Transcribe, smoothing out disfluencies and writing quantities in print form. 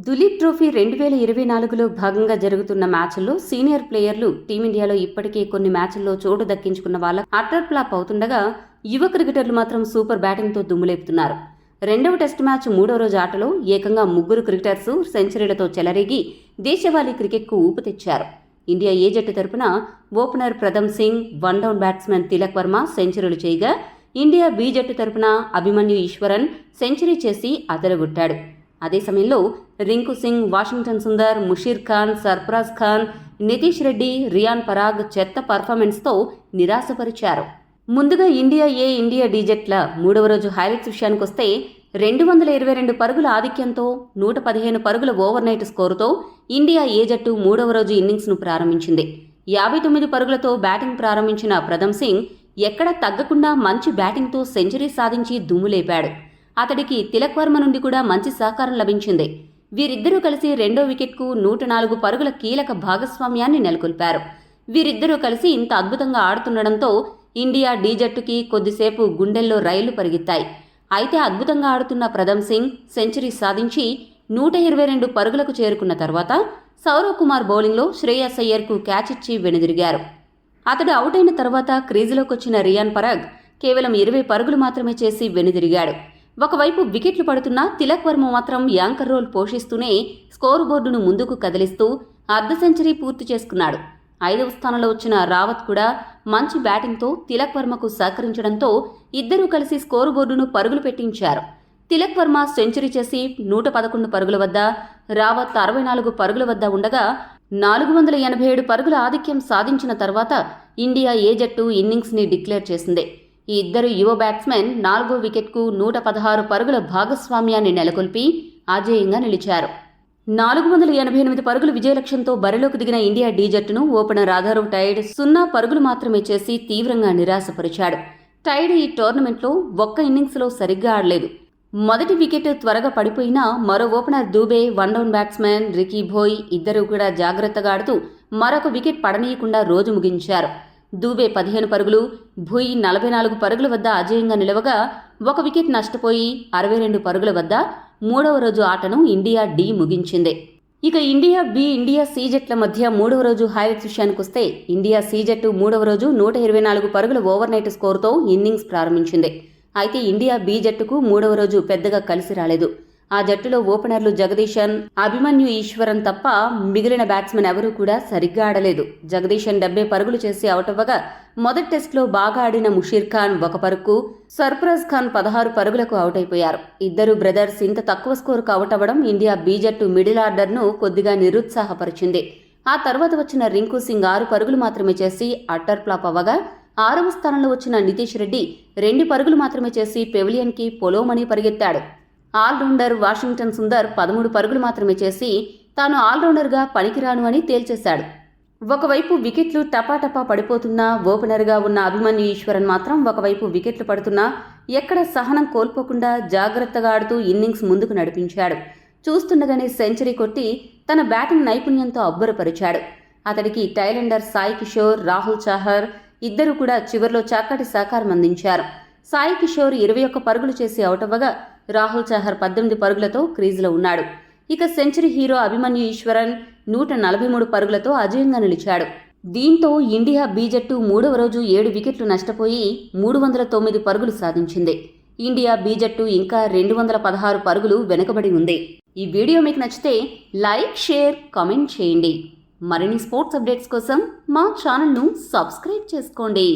Duleep trophy 2024లో భాగంగా జరుగుతున్న మ్యాచ్ల్లో సీనియర్ ప్లేయర్లు టీమిండియాలో ఇప్పటికే కొన్ని మ్యాచ్ల్లో చోటు దక్కించుకున్న వాళ్ళ అటర్ ఫ్లాప్ అవుతుండగా యువ క్రికెటర్లు మాత్రం సూపర్ బ్యాటింగ్తో దుమ్ములేపుతున్నారు. రెండవ టెస్ట్ మ్యాచ్ మూడో రోజు ఆటలో ఏకంగా ముగ్గురు క్రికెటర్స్ సెంచరీలతో చెలరేగి దేశవాళీ క్రికెట్కు ఊపు తెచ్చారు. ఇండియా ఏ జట్టు తరపున opener Pratham Singh, one down batsmen Tilak Varma సెంచరీలు చేయగా, ఇండియా బి జట్టు తరపున అభిమన్యు ఈశ్వరన్ సెంచరీ చేసి అదరగొట్టాడు. అదే సమయంలో రింకు సింగ్, వాషింగ్టన్ సుందర్, ముషీర్ ఖాన్, సర్ఫరాజ్ ఖాన్, నితీష్ రెడ్డి, రియాన్ పరాగ్ చెత్త పర్ఫార్మెన్స్తో నిరాశపరిచారు. ముందుగా ఇండియా డి జట్ల మూడవ రోజు హైలైట్స్ విషయానికొస్తే 222 పరుగుల ఆధిక్యంతో 115 పరుగుల ఓవర్నైట్ స్కోరుతో ఇండియా ఏ జట్టు మూడవ రోజు ఇన్నింగ్స్ను ప్రారంభించింది. 59 పరుగులతో బ్యాటింగ్ ప్రారంభించిన ప్రథమ్ సింగ్ ఎక్కడా తగ్గకుండా మంచి బ్యాటింగ్తో సెంచరీ సాధించి దుమ్ములేపాడు. అతడికి తిలక్ వర్మ నుండి కూడా మంచి సహకారం లభించింది. వీరిద్దరూ కలిసి రెండో వికెట్కు 104 పరుగుల కీలక భాగస్వామ్యాన్ని నెలకొల్పారు. వీరిద్దరూ కలిసి ఇంత అద్భుతంగా ఆడుతుండడంతో ఇండియా డి జట్టుకి కొద్దిసేపు గుండెల్లో రైళ్లు పరిగెత్తాయి. అయితే అద్భుతంగా ఆడుతున్న ప్రథమ్ సింగ్ సెంచరీ సాధించి 122 పరుగులకు చేరుకున్న తర్వాత సౌరవ్ కుమార్ బౌలింగ్లో శ్రేయస్ అయ్యర్కు క్యాచ్ ఇచ్చి వెనుదిరిగారు. అతడు అవుట్ అయిన తర్వాత క్రీజులోకొచ్చిన రియాన్ పరాగ్ కేవలం 20 పరుగులు మాత్రమే చేసి వెనుదిరిగాడు. ఒకవైపు వికెట్లు పడుతున్నా తిలక్ వర్మ మాత్రం యాంకర్ రోల్ పోషిస్తూనే స్కోరు బోర్డును ముందుకు కదిలిస్తూ అర్ధ సెంచరీ పూర్తి చేసుకున్నాడు. 5వ స్థానంలో వచ్చిన రావత్ కూడా మంచి బ్యాటింగ్తో తిలక్ వర్మకు సహకరించడంతో ఇద్దరూ కలిసి స్కోరు బోర్డును పరుగులు పెట్టించారు. తిలక్ వర్మ సెంచరీ చేసి 111 పరుగుల వద్ద, రావత్ 64 పరుగుల వద్ద ఉండగా 487 పరుగుల ఆధిక్యం సాధించిన తర్వాత ఇండియా ఏ జట్టు ఇన్నింగ్స్ని డిక్లేర్ చేసింది. ఈ ఇద్దరు యువ బ్యాట్స్మెన్ 4వ వికెట్కు 116 పరుగుల భాగస్వామ్యాన్ని నెలకొల్పి అజేయంగా నిలిచారు. 488 పరుగుల విజయలక్ష్యంతో బరిలోకి దిగిన ఇండియా డి జట్టును ఓపెనర్ ఆధారవ్ టైడ్ 0 పరుగులు మాత్రమే చేసి తీవ్రంగా నిరాశపరిచాడు. టైడ్ ఈ టోర్నమెంట్లో ఒక్క ఇన్నింగ్స్లో సరిగ్గా ఆడలేదు. మొదటి వికెట్ త్వరగా పడిపోయినా మరో opener Dubey, one down batsmen Ricky Bhui ఇద్దరూ కూడా జాగ్రత్తగా ఆడుతూ మరొక వికెట్ పడనీయకుండా రోజు ముగించారు. దూబే 15 పరుగులు, భుయ్ 44 పరుగుల వద్ద అజేయంగా నిలవగా ఒక వికెట్ నష్టపోయి 62 పరుగుల వద్ద మూడవ రోజు ఆటను ఇండియా డి ముగించింది. ఇక ఇండియా సి జట్ల మధ్య మూడవ రోజు హైలైట్స్ విషయానికొస్తే ఇండియా సి జట్టు మూడవ రోజు 124 పరుగుల ఓవర్నైట్ స్కోరుతో ఇన్నింగ్స్ ప్రారంభించింది. అయితే ఇండియా బి జట్టుకు మూడవ రోజు పెద్దగా కలిసి రాలేదు. ఆ జట్టులో ఓపెనర్లు జగదీశన్, అభిమన్యు ఈశ్వరన్ తప్ప మిగిలిన బ్యాట్స్మెన్ ఎవరూ కూడా సరిగ్గా ఆడలేదు. జగదీశన్ 70 పరుగులు చేసి అవుట్ అవ్వగా మొదటి టెస్టులో బాగా ఆడిన ముషీర్ ఖాన్ 1 పరుగుకు, సర్ఫరాజ్ ఖాన్ 16 పరుగులకు అవుట్ అయిపోయారు. ఇద్దరు బ్రదర్స్ ఇంత తక్కువ స్కోరుకు అవుట్ అవ్వడం ఇండియా బి జట్టు మిడిల్ ఆర్డర్ను కొద్దిగా నిరుత్సాహపరిచింది. ఆ తర్వాత వచ్చిన రింకు సింగ్ 6 పరుగులు మాత్రమే చేసి అట్టర్ ఫ్లాప్ అవ్వగా 6వ స్థానంలో వచ్చిన నితీష్ రెడ్డి 2 పరుగులు మాత్రమే చేసి పెవిలియన్కి పొలోమని పరిగెత్తాడు. ఆల్రౌండర్ వాషింగ్టన్ సుందర్ 13 పరుగులు మాత్రమే చేసి తాను ఆల్రౌండర్గా పనికిరాను అని తేల్చేశాడు. ఒకవైపు వికెట్లు టపాటపా పడిపోతున్నా ఓపెనర్గా ఉన్న అభిమన్యు ఈశ్వరన్ మాత్రం ఒకవైపు వికెట్లు పడుతున్నా ఎక్కడ సహనం కోల్పోకుండా జాగ్రత్తగా ఆడుతూ ఇన్నింగ్స్ ముందుకు నడిపించాడు. చూస్తుండగానే సెంచరీ కొట్టి తన బ్యాటింగ్ నైపుణ్యంతో అబ్బురపరిచాడు. అతడికి టైలెండర్ సాయి కిషోర్, రాహుల్ చాహర్ ఇద్దరూ కూడా చివర్లో చక్కటి సహకారం అందించారు. సాయి కిషోర్ 21 పరుగులు చేసి అవుట్ అవ్వగా రాహుల్ చాహర్ 18 పరుగులతో క్రీజులో ఉన్నాడు. ఇక సెంచరీ హీరో అభిమన్యు ఈశ్వరన్ 143 పరుగులతో అజేయంగా నిలిచాడు. దీంతో ఇండియా బి జట్టు మూడవ రోజు 7 వికెట్లు నష్టపోయి 309 పరుగులు సాధించింది. ఇండియా బి జట్టు ఇంకా 216 పరుగులు వెనుకబడి ఉంది. ఈ వీడియో మీకు నచ్చితే లైక్, షేర్, కామెంట్ చేయండి. మరిన్ని స్పోర్ట్స్ అప్డేట్స్ కోసం మా ఛానల్ను సబ్స్క్రైబ్ చేసుకోండి.